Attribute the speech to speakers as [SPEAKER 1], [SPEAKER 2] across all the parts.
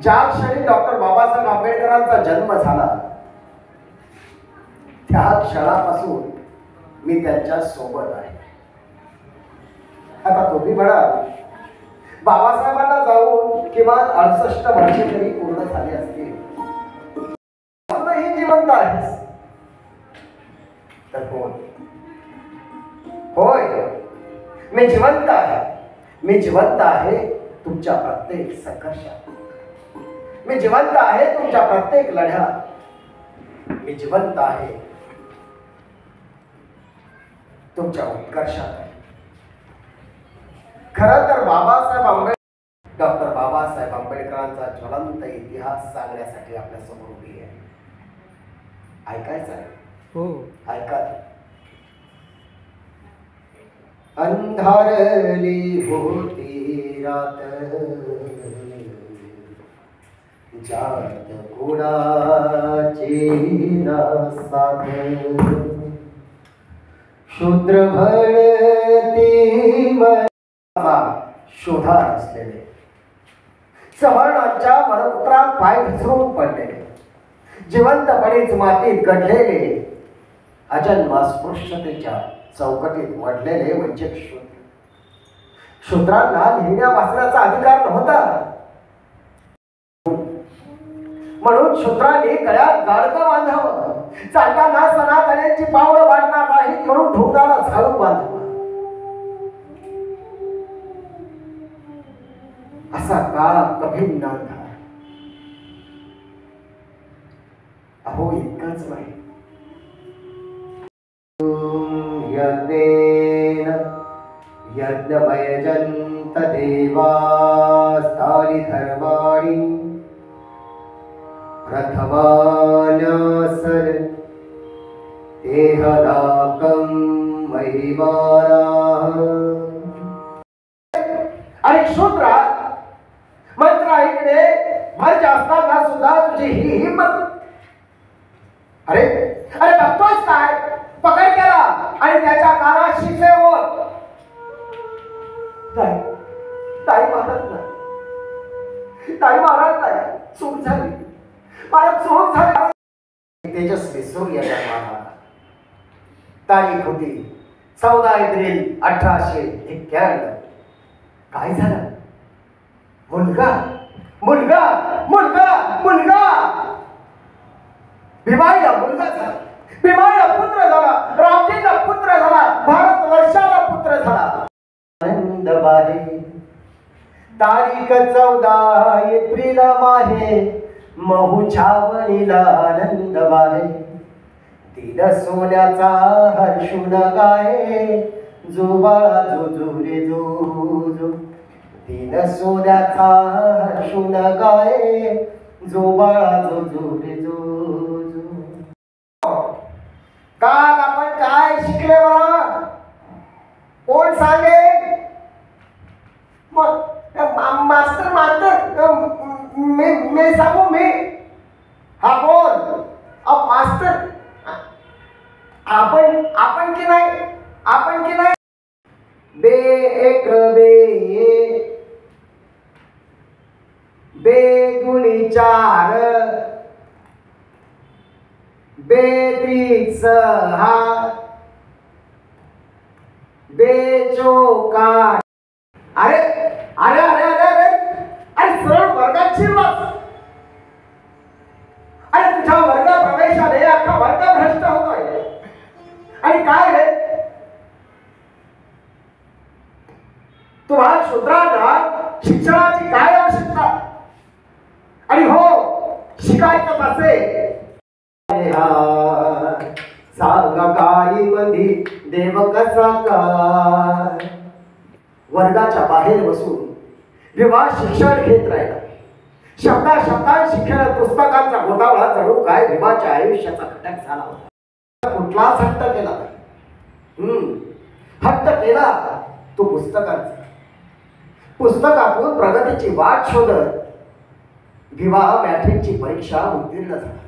[SPEAKER 1] ज्या क्षणी डॉक्टर बाबासाहेब आंबेडकरांचा जन्म झाला त्या क्षणापासून मी त्यांच्या सोबत आहे. आता तुम्ही म्हणाल बाबासाहेबांना जाऊन किमान 68 वर्षे तरी पूर्ण झाली असतील, ही जिवंत आहेस तर होय मी जिवंत आहे. मी जिवंत आहे तुमच्या प्रत्येक संघर्षात. मी जिवंत आहे तुमच्या प्रत्येक लढ्यात. मी जिवंत आहे तुमच्या उत्कर्षात. खरं तर डॉक्टर बाबासाहेब आंबेडकरांचा ज्वलंत इतिहास सांगण्यासाठी आपल्या समोर उभी आहे. ऐकायचं आहे?
[SPEAKER 2] हो,
[SPEAKER 1] ऐका. अंधारली होती रात, जात कुणाची नसात, शूद्र भरती शोधा असलेले, सवर्णांच्या मनपुत्रात पाय घसरून पडलेले, जिवंतपणीच मातीत घडलेले, अजन्मास्पृश्यतेच्या चौकटीत मडलेले म्हणजे शूद्र. शूद्रांना लिहिण्या वाचण्याचा अधिकार नव्हता, म्हणून शूद्रांनी गळ्यात गाडगं बांधावं, चालताना सनातन्यांची पावलं वाढणार नाहीत म्हणून ढोंगाला झाडू बांधावं. असा काळ कभिन्न अंधार. अहो इतकंच नाही, यज्ञेन यज्ञमयजन्त देवास्तानि धर्माणि प्रथमान्यासर तेहदाकं महिमानाः. आणि शूद्रा मंत्र ऐकणे भर असताना सुद्धा तुझी ही हिंमत. अरे अरे बघतोस काय? पकड केला आणि त्याच्या कानात शिसे ओढ. ताई मारत नाही, ताई मारत नाही, चूक झाली, मला चूक झाली. तेजस्वी सूर्य जन्माला. तारीख होती 14 एप्रिल 1891. काय झालं? मुलगा मुलगा मुलगा मुलगा भीमाईला मुलगा झाला, भीमाईला पुत्र झाला, रामजीला पुत्र झाला, भारत वर्षाला पुत्र झाला. आनंद बाहे तारीख 14 एप्रिल माहे, महू छावणीला आनंद बाहे. तीन सोन्याचा हर्षुन गाये, जो बाळा जो जो रे जो जो. तीन सोन्याचा हर्षुन गाये, जो बाळा जो जो रे जो जो. काल आपण काय शिकले बरं? कोण सांगे? मास्तर मास्तर मी सांगू? मी हा कोण? मास्तर आपण की नाही? आपण की नाही? बे एक बे, बे दुनी 4, बे त्रिक 6, बे चौका. अरे अरे अरे अरे अरे अरे सरळ वर्गात शिरलास. अरे तुझ्या वर्ग प्रवेशाने अख्खा वर्ग भ्रष्ट होतोय. आणि काय रे, तुम्हाला शूद्रांना शिक्षणाची काय आवश्यकता? आणि हो शिकायचं असे सांग काही मधी देव कसा काय. वर्गाच्या बाहेर बसून विवाह शिक्षण घेत राहिला. शब्दात शिक्षण पुस्तकांचा गोतावळा जणू काय विवाहाच्या आयुष्याचा घटक झाला होता. कुठलाच हट्ट केला नाही. हट्ट केला तो पुस्तकांचा. पुस्तकातून प्रगतीची वाट शोधत विवाह मॅट्रिकची परीक्षा उत्तीर्ण झाला.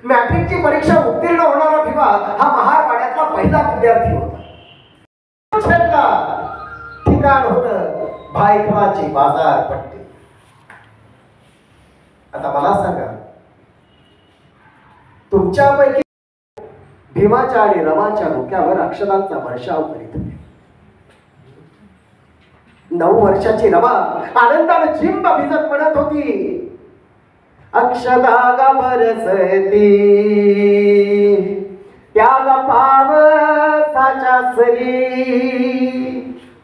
[SPEAKER 1] मॅट्रिकची परीक्षा उत्तीर्ण होणारा विवाह हा महारवाड्यातला पहिला विद्यार्थी होता. ठिकाण होतं भायखळाची बाजारपट्टी. आता मला सांगा, तुमच्यापैकी भीमाच्या आणि रमाच्या डोक्यावर अक्षरांचा वर्षाव करीत होते. 9 वर्षाची रमा आनंदाने चिंब भिजत म्हणत होती, अक्षदा बरसती त्याग पावसाच्या सरी,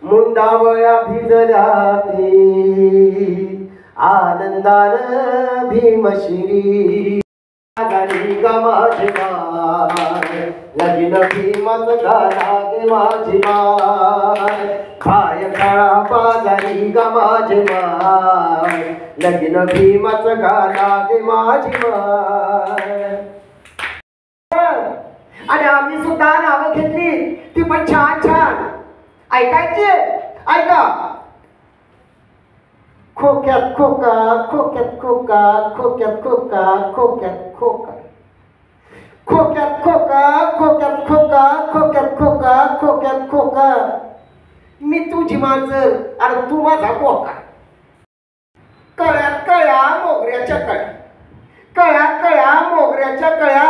[SPEAKER 1] मुंडावळ्या भिजल्या ती आनंदान भीमशिरी. माझी माय लगीन भीमच गाला गे माझी माय, काय काळा बाजारी गा माझी माय, लगीन भीमच गाला गे माझी माय. आणि आम्ही सुद्धा नावं घेतली ती पण छान छान. ऐकायची? ऐका. खोक्यात खोका, खोक्यात खोका, खोक्यात खोका, खोक्यात खोका, खोक्यात खोका, खोक्यात खोका, खोक्यात खोका, खोक्यात खोका. मी तुझी मांजर आणि तू माझा खोका. कळ्यात कळ्या मोगऱ्याच्या कळ्या, कळ्यात कळ्या मोगऱ्याच्या कळ्या,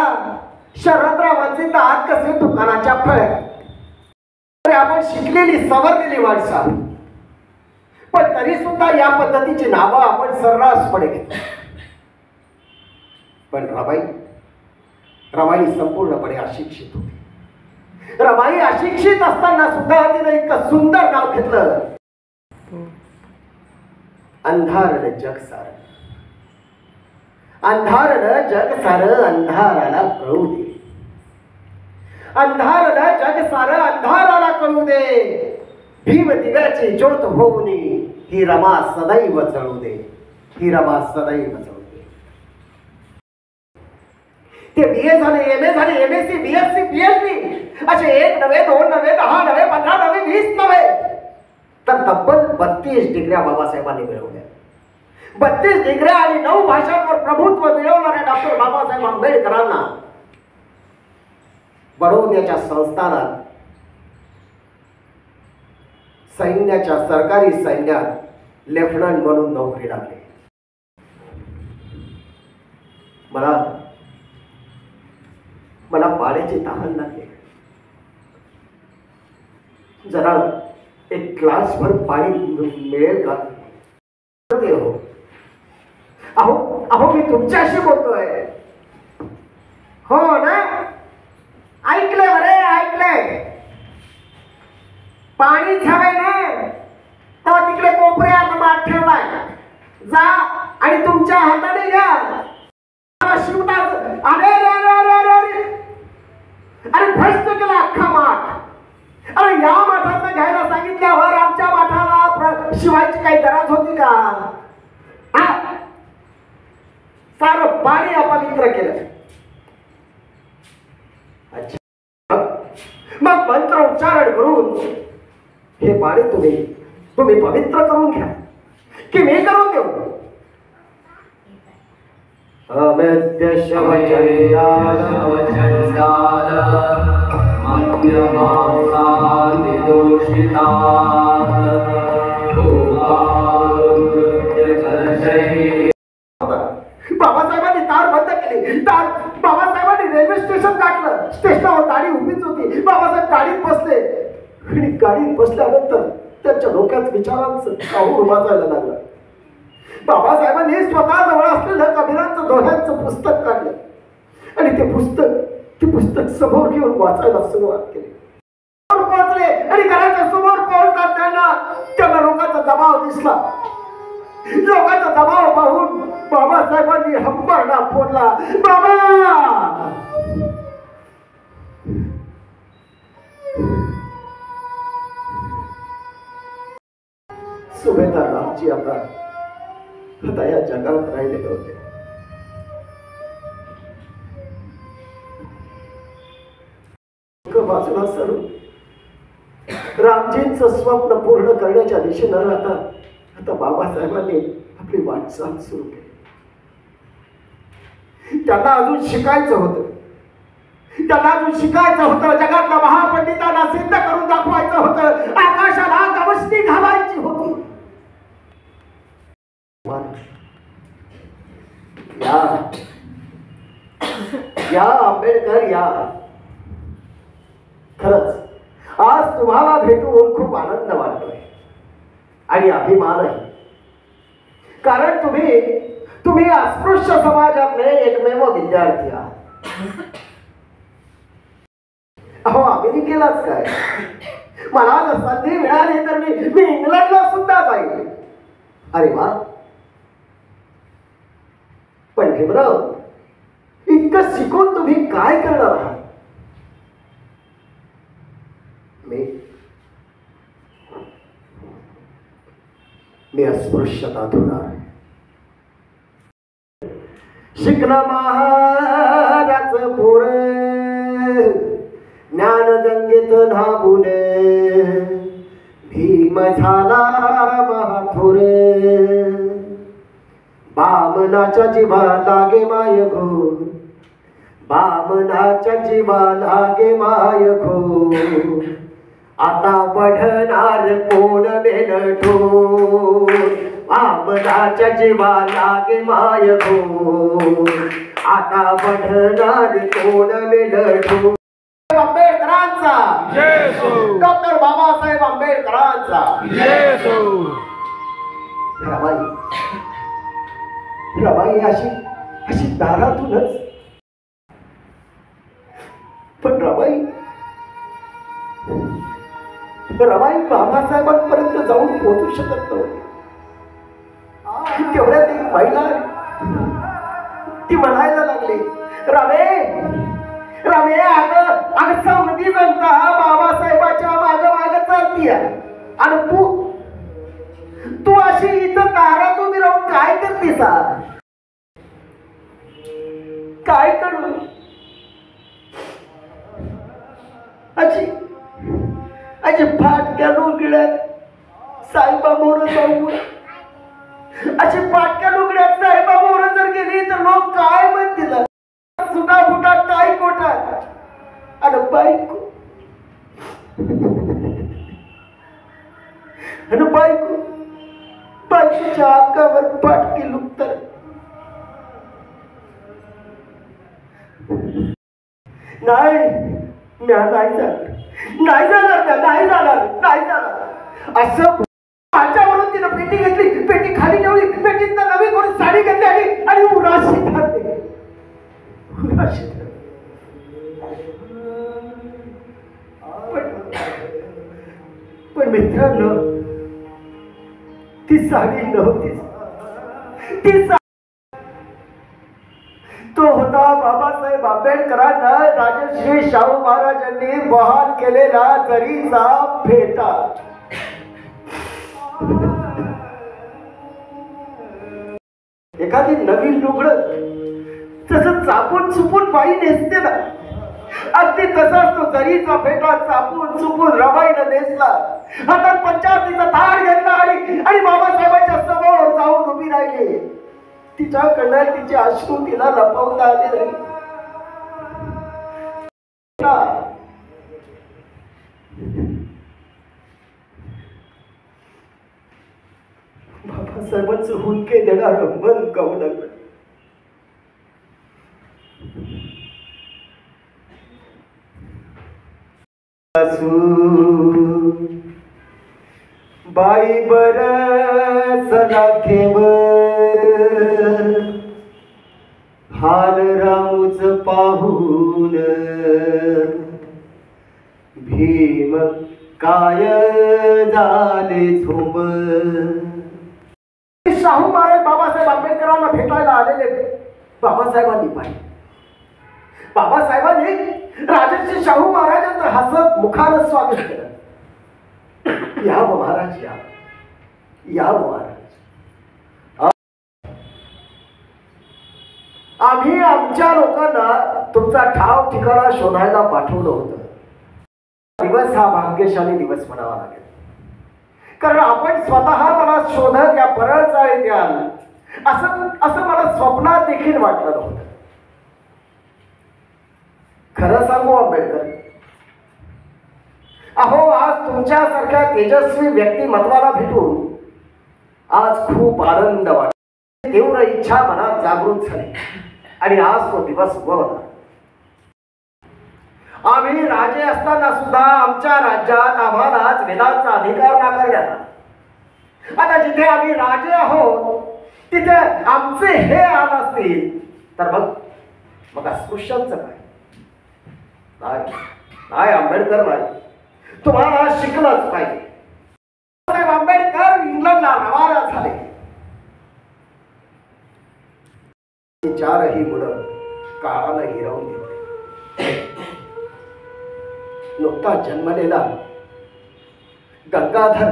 [SPEAKER 1] शरदरावांचे दात कसे दुकानाच्या फळ्या. आपण शिकलेली सवरलेली माणसं, पण तरी सुद्धा या पद्धतीची नावं आपण सर्रासपणे घेतो. पण रमाई संपूर्णपणे अशिक्षित होती. रमाई अशिक्षित असताना सुद्धा तिने इतकं सुंदर नाव घेतलं, अंधारन जग सार. अंधारन जग सार अंधाराला कळू दे, अंधारन जग सार अंधाराला कळू दे. भीम दिव्याची ज्योत होऊ नये, ही रमा सदैव जळू दे, ही रमा सदैव जळू दे. ते BA झाले, MA झाले, MSc, BSc, PhD असे 1 नव्हे, 2 नव्हे, 10 नव्हे, 15 नव्हे, 20 नव्हे, तर तब्बल 32 डिग्र्या बाबासाहेबांनी मिळवल्या. 32 डिग्र्या आणि 9 भाषांवर प्रभुत्व मिळवणाऱ्या डॉक्टर बाबासाहेब आंबेडकरांना बडोद्याच्या संस्थानात सैन्याच्या सरकारी सैन्यात लेफ्टनंट म्हणून नोकरी लागली. मला पाण्याची तहान लागली. जरा एक ग्लासभर पाणी मिळेल का? अहो मी तुमच्याशी बोलतोय. हो ना? ऐकलंय बरे, ऐकलंय. पाणीच हवंय ना, तेव्हा तिकडे कोपऱ्यात माठ ठेवलाय, जा आणि तुमच्या हाताने घ्या. शिवतात. अरे अरे भ्रष्ट केला अख्खा माठ. अरे या माठात घ्यायला सांगितल्यावर आमच्या माठाला शिवायची काही गरज होती का? सारं पाणी अपवित्र केलं. अच्छा, मग मंत्र उच्चारण करून हे पाणी तुम्ही पवित्र करून घ्या की मी करून देऊ? बाबासाहेबांनी तार बंद केली. बाबासाहेबांनी रेल्वे स्टेशन गाठलं. स्टेशनावर गाडी उभीच होती. बाबासाहेब गाडीत बसले आणि गाडीत बसल्यानंतर त्यांच्या डोक्यात विचारांचं काहूर वाजायला लागलं. बाबासाहेबांनी स्वतः जवळ असलेलं कबीरांचं दोह्यांचं पुस्तक काढलं आणि ते पुस्तक समोर घेऊन वाचायला सुरुवात केली. पोहोचले आणि घराच्या समोर पोहोचतात त्यांना लोकांचा दबाव दिसला. लोकांचा दबाव पाहून बाबासाहेबांनी हंबरडा फोडला. बाबा, सुभेदार रामजी आता या जगात राहिलेले होते. बाजूला सरून रामजींचं स्वप्न पूर्ण करण्याच्या दिशेनं आता बाबासाहेबांनी आपली वाटचाल सुरू केली. त्यांना अजून शिकायचं होतं. जगातल्या महापंडितांना सिद्ध करून दाखवायचं होतं. आकाशाला गवसणी घालायची होती. या या आंबेडकर या. खरंच आज तुम्हाला भेटून खूप आनंद वाटतोय आणि अभिमान आहे. कारण तुम्ही अस्पृश्य समाजातले एकमेव विद्यार्थी आहात. अहो अमेरिकेलाच काय, मला जर संधी मिळाली तर मी इंग्लंडला सुद्धा जाईल. अरे वा. पण भीमराव, इतकं शिकून तुम्ही काय करणार आहात? मी अस्पृश्यता धुणार. शिकणं महाराज पोर, ज्ञानगंगेत न्हावून भीम झाला महाथोर. बामनाच्या जीवा लागे माय घोर, बामनाच्या जीवा लागे माय घोर. आता पढणार कोण बेलठोर, बामनाच्या जीवा लागे माय घोर. आता पढणार कोण बेलठोर. आंबेडकरांचा डॉक्टर बाबासाहेब आंबेडकरांचा. रमाई अशी दारातूनच. पण रमाई बाबासाहेबांपर्यंत जाऊन पोहोचू शकत नव्हती. तेवढ्यात एक महिला ती म्हणायला लागली, रमे अगं समधी जनता बाबासाहेबाच्या माग चालतीय आणि तू अशी इथं दारात उभी राहून काय करतेस? काय करू? अशी फाटक्या लुगड्यात साहेबा मोर जाऊ, अशी फाटक्या लुगड्यात साहेबा मोर जर गेली तर लोक काय म्हणतील? सुटा फुटा टाई कोटात आणि बायकोच्या अंगावर फाटकी लुगतात. नाही जाणार असं माझ्यावरून तिनं पेटी घेतली, पेटी खाली ठेवली, पेटीत नवी करून साडी घेतली आणि उराशी धरली. पण मित्रांनो, ती साडी नव्हतीच. तो होता बाबासाहेब आंबेडकरांना राजश्री शाहू महाराजांनी बहाल केलेला जरीचा फेटा. एखादी नवीन लुगडं तसं चापून चुपून बाई नेसते ना, अगदी तसाच तो जरीचा फेटा चापून चुपून रमाईनं नेसला. हातात पंचायतीचा तार घेतला आणि बाबासाहेबांच्या समोर जाऊन उभी राहिली. तिच्याकडनं तिचे अश्रू तिला लपवता आले नाही. बाबासाहेबांचं हुंदके देणार मन गाऊ लागलं. बाई बरस राखेवर हाल रामूच पाहून भीम काय झाले झोंब. शाहू महाराज बाबासाहेब आंबेडकरांना भेटायला आलेले बाबासाहेबांनी पाहिले. बाबासाहेबांनी राजर्षी शाहू महाराजांचं हसत मुखानं स्वागत केलं. या महाराज, या महाराज. आम्ही आमच्या लोकांना तुमचा ठाव ठिकाणा शोधायला पाठवलं होतं. दिवस हा भाग्यशाली दिवस म्हणावा लागेल, कारण आपण स्वतः मला शोधत या परळ चाळीत याल असं मला स्वप्नात देखील वाटलं नव्हतं. खरं सांगू आंबेडकर, अहो आज तुमच्यासारख्या तेजस्वी व्यक्तिमत्वाला भेटून आज खूप आनंद वाटतो. तीव्र इच्छा मनात जागृत झाली आणि आज तो दिवस उगवला. आम्ही राजे असताना सुद्धा आमच्या राज्यात आम्हालाच वेदांचा अधिकार नाकारण्यात आला. आता जिथे आम्ही राजे आहोत तिथे आमचे हे आल असतील तर मग अस्पृश्यांचं काय? नाही आंबेडकर नाही, तुम्हाला शिकलंच पाहिजे. आंबेडकर इंग्लंडला रवाना झाले. चारही मुलं काळानं हिरावून घेतले. नुकता जन्मलेला गंगाधर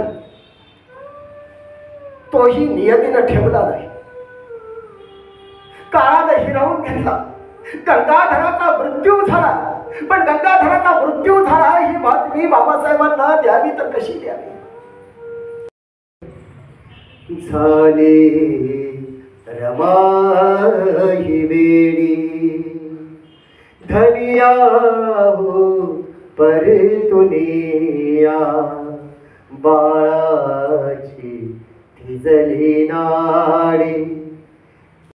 [SPEAKER 1] तोही नियतीनं ठेवला नाही, काळानं हिरावून घेतला. गंगाधराचा मृत्यू झाला, पण गंगाधराचा मृत्यू झाला ही बातमी बाबासाहेबांना द्यावी तर कशी द्यावी? झाले रमा ही वेळी धनिया हो परतुनिया बाळाची थिजली नाडी